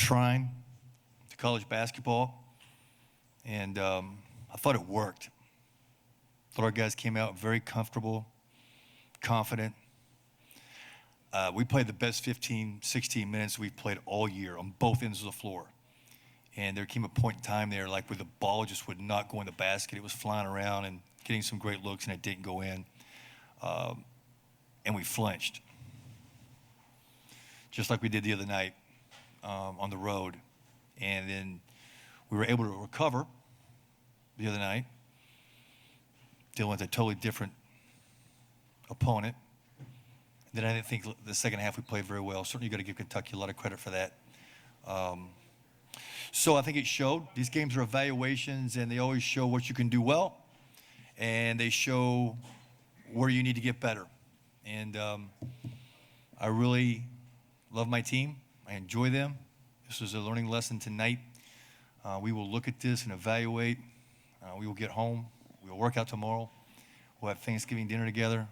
shrine to college basketball, and I thought it worked. I thought our guys came out very comfortable, confident. We played the best 15, 16 minutes we've played all year on both ends of the floor. And there came a point in time there like where the ball just would not go in the basket. It was flying around and getting some great looks, and it didn't go in. And we flinched, just like we did the other night on the road. And then we were able to recover the other night, dealing with a totally different opponent. Then I didn't think the second half we played very well. Certainly you got to give Kentucky a lot of credit for that. So I think it showed. These games are evaluations, and they always show what you can do well, and they show where you need to get better. And I really love my team. I enjoy them. This was a learning lesson tonight. We will look at this and evaluate. We will get home. We will work out tomorrow. We'll have Thanksgiving dinner together.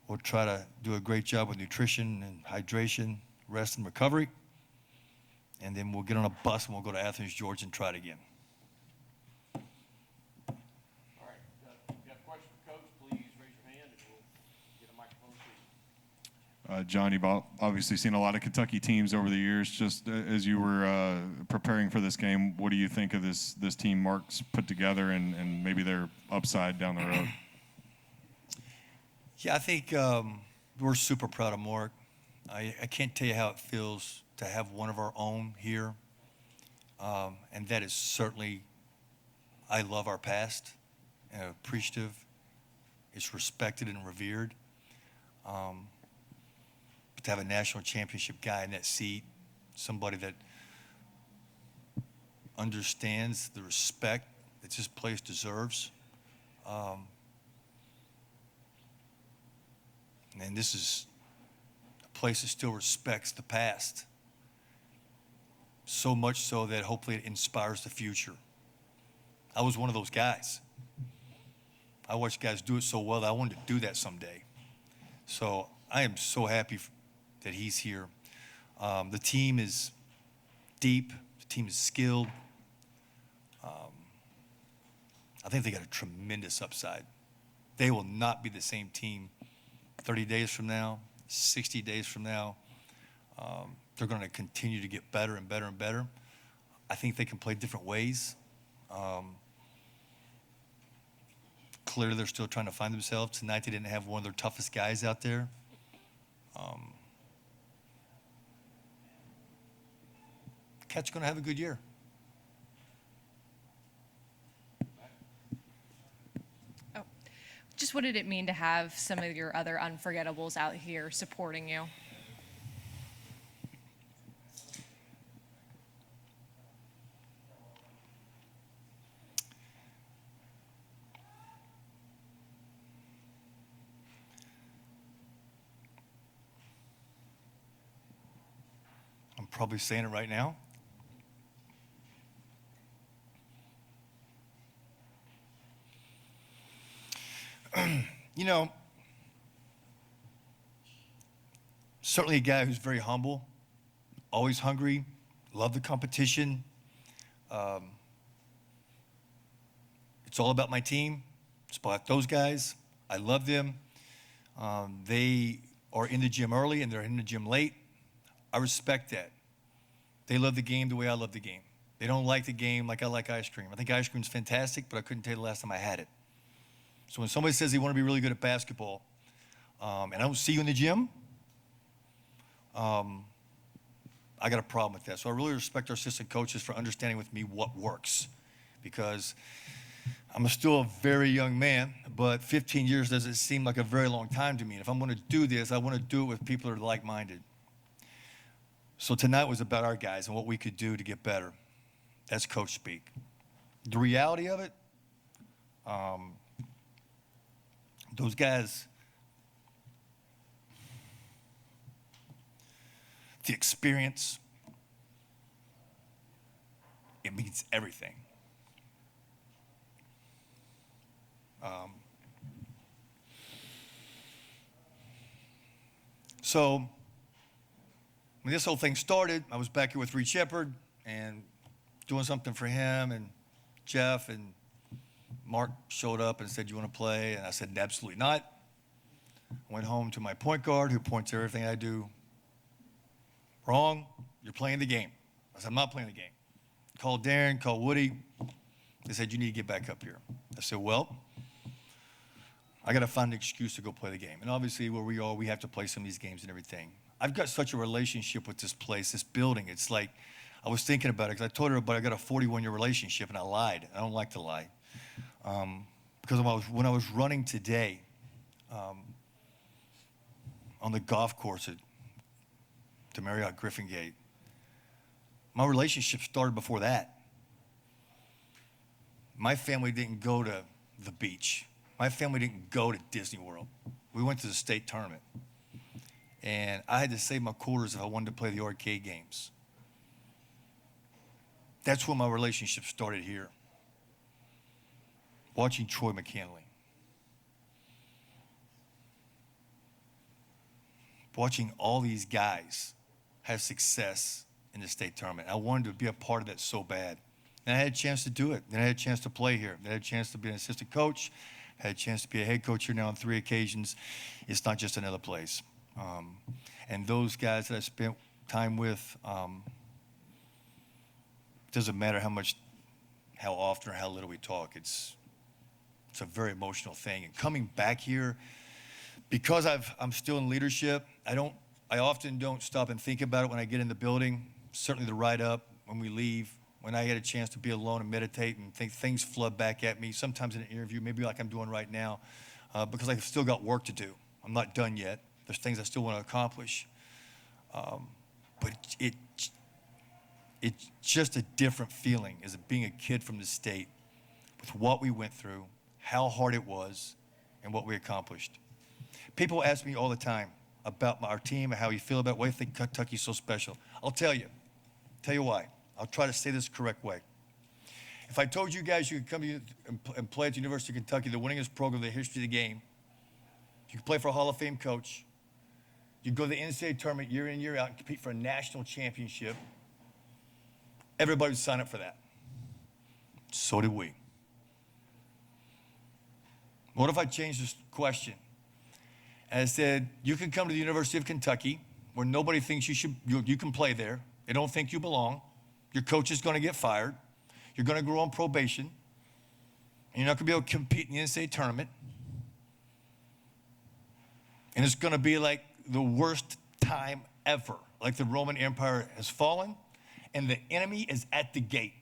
We'll try to do a great job with nutrition and hydration, rest and recovery. And then we'll get on a bus and we'll go to Athens, Georgia, and try it again. All right. If you have a question for Coach, please raise your hand and we'll get a microphone to you. John, you've obviously seen a lot of Kentucky teams over the years. Just as you were preparing for this game, what do you think of this team Mark's put together and maybe their upside down the road? Yeah, I think we're super proud of Mark. I can't tell you how it feels to have one of our own here. And that is certainly, I love our past and appreciative. It's respected and revered. But to have a national championship guy in that seat, somebody that understands the respect that this place deserves. And this is a place that still respects the past. So much so that hopefully it inspires the future. I was one of those guys. I watched guys do it so well that I wanted to do that someday. So I am so happy that he's here. The team is deep. The team is skilled. I think they got a tremendous upside. They will not be the same team 30 days from now, 60 days from now. They're going to continue to get better and better and better. I think they can play different ways. Clearly, they're still trying to find themselves. Tonight, they didn't have one of their toughest guys out there. Cat's going to have a good year. Oh, just what did it mean to have some of your other unforgettables out here supporting you? I'm probably saying it right now. You know, certainly a guy who's very humble, always hungry, love the competition. It's all about my team. It's about those guys. I love them. They are in the gym early and they're in the gym late. I respect that. They love the game the way I love the game. They don't like the game like I like ice cream. I think ice cream's fantastic, but I couldn't tell you the last time I had it. So when somebody says they want to be really good at basketball, and I don't see you in the gym, I got a problem with that. So I really respect our assistant coaches for understanding with me what works, because I'm still a very young man, but 15 years doesn't seem like a very long time to me. And if I'm going to do this, I want to do it with people that are like-minded. So tonight was about our guys and what we could do to get better. That's coach speak. The reality of it, those guys, the experience, it means everything. So when this whole thing started, I was back here with Reed Shepard and doing something for him, and Jeff and Mark showed up and said, "You want to play?" And I said, "Absolutely not." I went home to my point guard, who points everything I do wrong. "You're playing the game." I said, "I'm not playing the game." Called Darren, called Woody. They said, "You need to get back up here." I said, "Well, I got to find an excuse to go play the game." And obviously, where we are, we have to play some of these games and everything. I've got such a relationship with this place, this building. It's like, I was thinking about it because I told everybody I got a 41-year relationship, and I lied. I don't like to lie. Because when I was running today on the golf course at the Marriott Griffin Gate, my relationship started before that. My family didn't go to the beach. My family didn't go to Disney World. We went to the state tournament. And I had to save my quarters if I wanted to play the arcade games. That's when my relationship started here. Watching Troy McCanley. Watching all these guys have success in the state tournament. I wanted to be a part of that so bad. And I had a chance to do it. Then I had a chance to play here. Then I had a chance to be an assistant coach. I had a chance to be a head coach here now on 3 occasions. It's not just another place. And those guys that I spent time with, doesn't matter how often or how little we talk. It's a very emotional thing. And coming back here, because I'm still in leadership, I often don't stop and think about it when I get in the building. Certainly the ride up, when we leave, when I get a chance to be alone and meditate and think things flood back at me, sometimes in an interview, maybe like I'm doing right now, because I've still got work to do. I'm not done yet. There's things I still want to accomplish. But it's just a different feeling as being a kid from the state with what we went through, how hard it was, and what we accomplished. People ask me all the time about our team and how you feel about it, why you think Kentucky's so special. I'll tell you why. I'll try to say this the correct way. If I told you guys you could come and play at the University of Kentucky, the winningest program in the history of the game, you could play for a Hall of Fame coach, you'd go to the NCAA tournament year in, year out, and compete for a national championship, everybody would sign up for that. So did we. What if I changed this question? And I said, you can come to the University of Kentucky, where nobody thinks you can play there. They don't think you belong. Your coach is going to get fired. You're going to go on probation. And you're not going to be able to compete in the NCAA tournament. And it's going to be like the worst time ever. Like the Roman Empire has fallen, and the enemy is at the gate.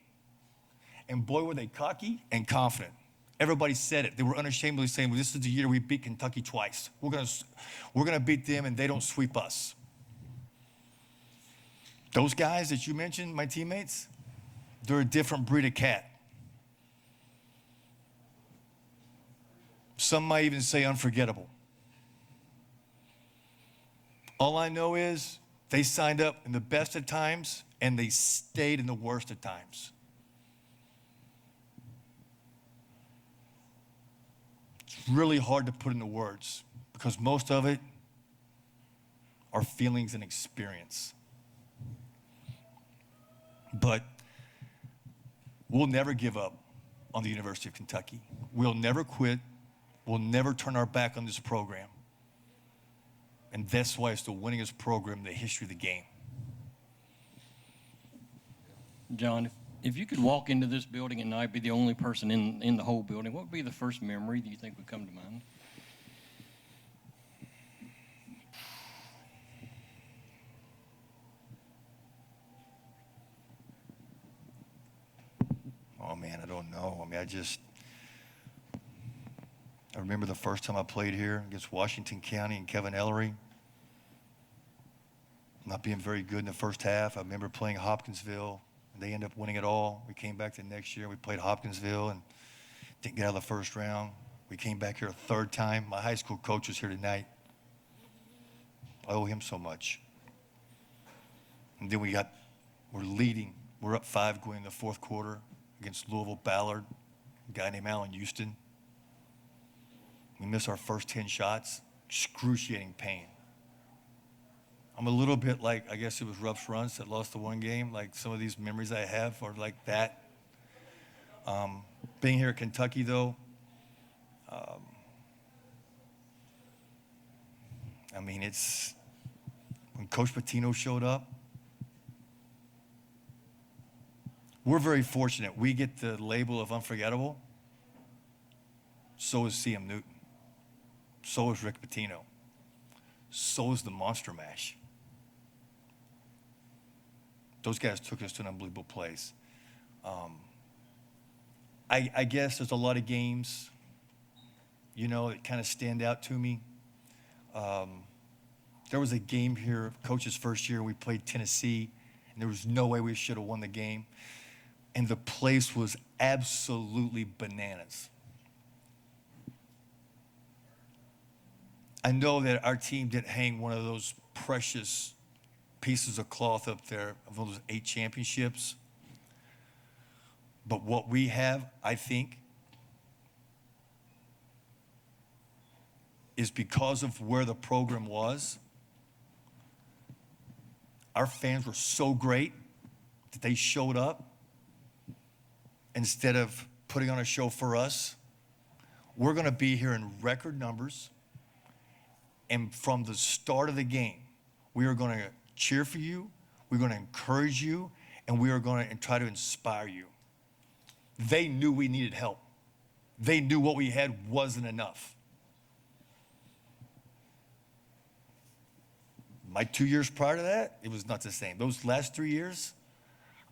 And boy, were they cocky and confident. Everybody said it. They were unashamedly saying, well, this is the year we beat Kentucky twice. We're gonna beat them, and they don't sweep us. Those guys that you mentioned, my teammates, they're a different breed of cat. Some might even say unforgettable. All I know is they signed up in the best of times, and they stayed in the worst of times. It's really hard to put into words because most of it are feelings and experience. But we'll never give up on the University of Kentucky. We'll never quit. We'll never turn our back on this program. And that's why it's the winningest program in the history of the game. John, if you could walk into this building at night, be the only person in the whole building, what would be the first memory that you think would come to mind? Oh, man, I don't know. I mean, I remember the first time I played here against Washington County and Kevin Ellery. Not being very good in the first half. I remember playing Hopkinsville, and they ended up winning it all. We came back the next year. We played Hopkinsville and didn't get out of the first round. We came back here a third time. My high school coach is here tonight. I owe him so much. And then we're leading. We're up 5 going in the fourth quarter against Louisville Ballard, a guy named Allen Houston. We missed our first 10 shots, excruciating pain. I'm a little bit like, I guess it was Ruff's Runs that lost the one game. Like some of these memories I have are like that. Being here at Kentucky, though, I mean, it's when Coach Pitino showed up, we're very fortunate. We get the label of unforgettable. So is CM Newton. So is Rick Pitino. So is the Monster Mash. Those guys took us to an unbelievable place. I guess there's a lot of games, you know, that kind of stand out to me. There was a game here, Coach's first year, we played Tennessee, and there was no way we should have won the game. And the place was absolutely bananas. I know that our team didn't hang one of those precious pieces of cloth up there of those 8 championships. But what we have, I think, is because of where the program was. Our fans were so great that they showed up. Instead of putting on a show for us, we're going to be here in record numbers. And from the start of the game, we are going to cheer for you, we're going to encourage you, and we are going to try to inspire you. They knew we needed help. They knew what we had wasn't enough. My 2 years prior to that, it was not the same. Those last 3 years,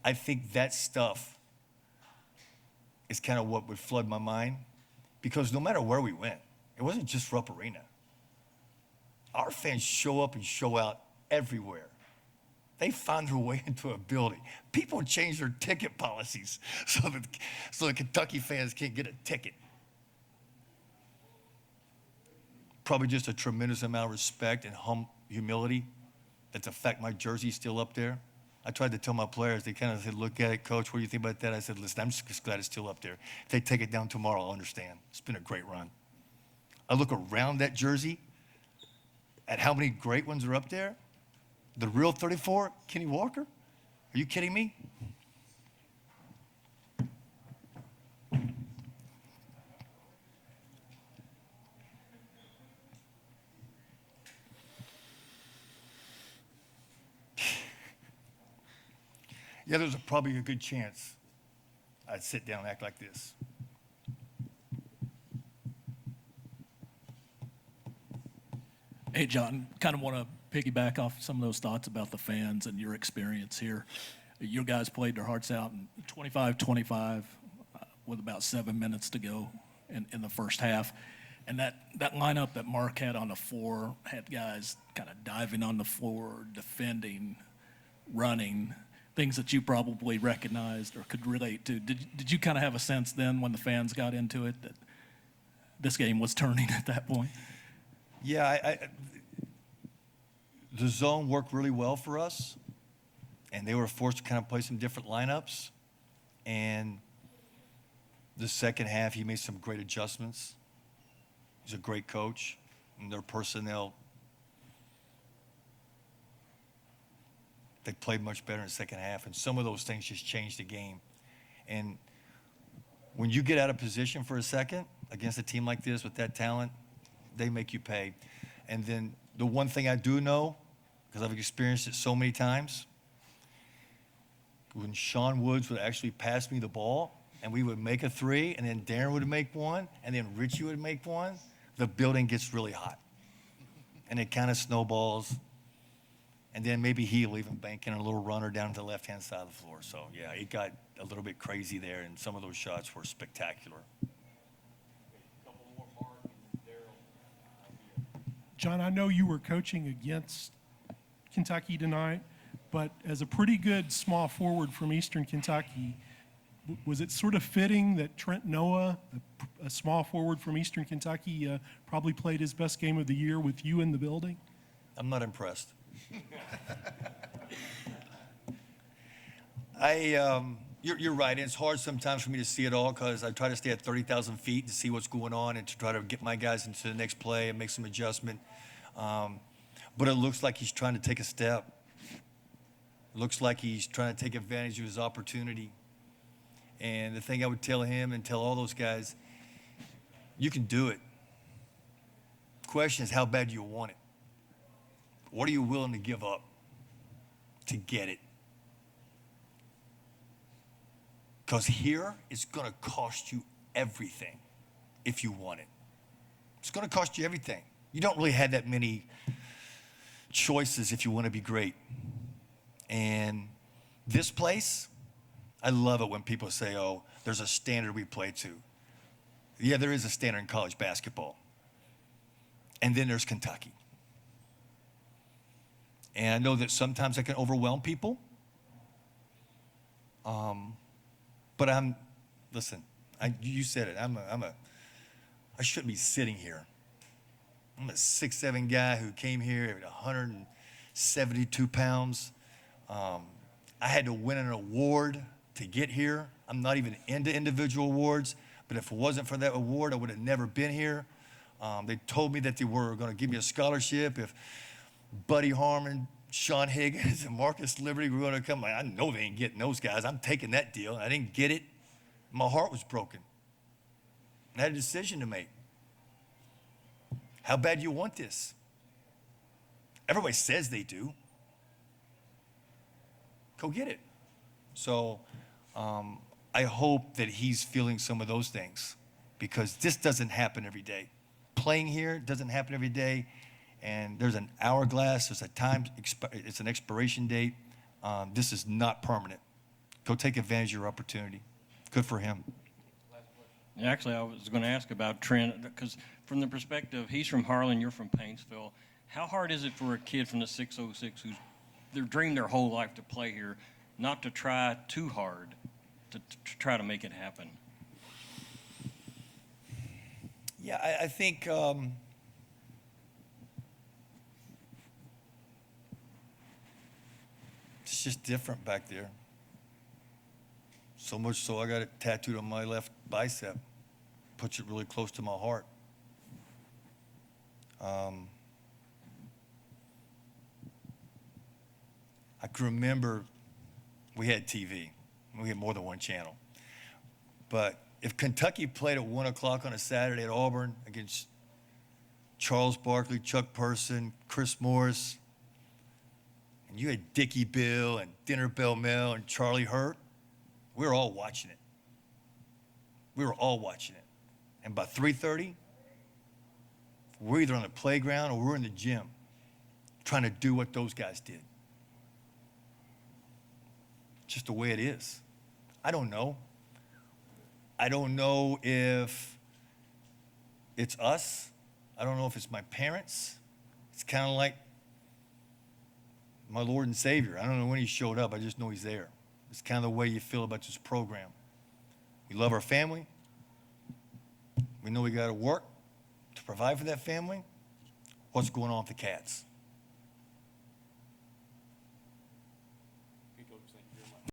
I think that stuff is kind of what would flood my mind, because no matter where we went, it wasn't just Rupp Arena. Our fans show up and show out everywhere. They find their way into a building. People change their ticket policies so that Kentucky fans can't get a ticket. Probably just a tremendous amount of respect and humility that's the fact my jersey's still up there. I tried to tell my players, they kind of said, look at it, Coach, what do you think about that? I said, listen, I'm just glad it's still up there. If they take it down tomorrow, I'll understand. It's been a great run. I look around that jersey at how many great ones are up there. The real 34, Kenny Walker? Are you kidding me? Yeah, there's probably a good chance I'd sit down and act like this. Hey, John, kind of want to piggyback off some of those thoughts about the fans and your experience here. Your guys played their hearts out in 25-25 with about 7 minutes to go in the first half. And that lineup that Mark had on the floor had guys kind of diving on the floor, defending, running, things that you probably recognized or could relate to. Did you kind of have a sense then when the fans got into it that this game was turning at that point? Yeah, the zone worked really well for us, and they were forced to kind of play some different lineups. And the second half, he made some great adjustments. He's a great coach, and their personnel, they played much better in the second half, and some of those things just changed the game. And when you get out of position for a second against a team like this with that talent, they make you pay. And then the one thing I do know, because I've experienced it so many times, when Sean Woods would actually pass me the ball and we would make a three, and then Darren would make one, and then Richie would make one, the building gets really hot. And it kind of snowballs. And then maybe he'll even bank in a little runner down to the left-hand side of the floor. So, yeah, it got a little bit crazy there, and some of those shots were spectacular. Couple more, Mark and Daryl. John, I know you were coaching against Kentucky tonight, but as a pretty good small forward from Eastern Kentucky, was it sort of fitting that Trent Noah, a small forward from Eastern Kentucky, probably played his best game of the year with you in the building? I'm not impressed. You're right. It's hard sometimes for me to see it all because I try to stay at 30,000 feet to see what's going on and to try to get my guys into the next play and make some adjustment. But it looks like he's trying to take a step. It looks like he's trying to take advantage of his opportunity. And the thing I would tell him and tell all those guys, you can do it. Question is, how bad do you want it? What are you willing to give up to get it? Because here, it's going to cost you everything if you want it. It's going to cost you everything. You don't really have that many choices if you want to be great. And this place, I love it when people say, oh, there's a standard we play to. Yeah, there is a standard in college basketball. And then there's Kentucky. And I know that sometimes that can overwhelm people. But listen, you said it, I shouldn't be sitting here. I'm a 6'7" guy who came here at 172 pounds. I had to win an award to get here. I'm not even into individual awards, but if it wasn't for that award, I would have never been here. They told me that they were going to give me a scholarship if Buddy Harmon, Sean Higgins, and Marcus Liberty were going to come. I know they ain't getting those guys. I'm taking that deal. I didn't get it. My heart was broken. I had a decision to make. How bad do you want this? Everybody says they do. Go get it. So I hope that he's feeling some of those things, because this doesn't happen every day. Playing here doesn't happen every day, and there's an hourglass, there's a time, it's an expiration date. This is not permanent. Go take advantage of your opportunity. Good for him. Actually, I was going to ask about Trent, because from the perspective, he's from Harlan, you're from Paintsville. How hard is it for a kid from the 606 who's their dreamed their whole life to play here, not to try too hard to try to make it happen? Yeah, I think it's just different back there. So much so I got it tattooed on my left bicep. Puts it really close to my heart. I can remember we had TV. We had more than one channel. But if Kentucky played at 1 o'clock on a Saturday at Auburn against Charles Barkley, Chuck Person, Chris Morris, and you had Dickie Bill and Dinner Bell Mel and Charlie Hurt, we were all watching it. We were all watching it. And by 3:30, we're either on the playground or we're in the gym trying to do what those guys did. Just the way it is. I don't know. I don't know if it's us. I don't know if it's my parents. It's kind of like my Lord and Savior. I don't know when he showed up. I just know he's there. It's kind of the way you feel about this program. We love our family. We know we got to work to provide for that family. What's going on with the Cats?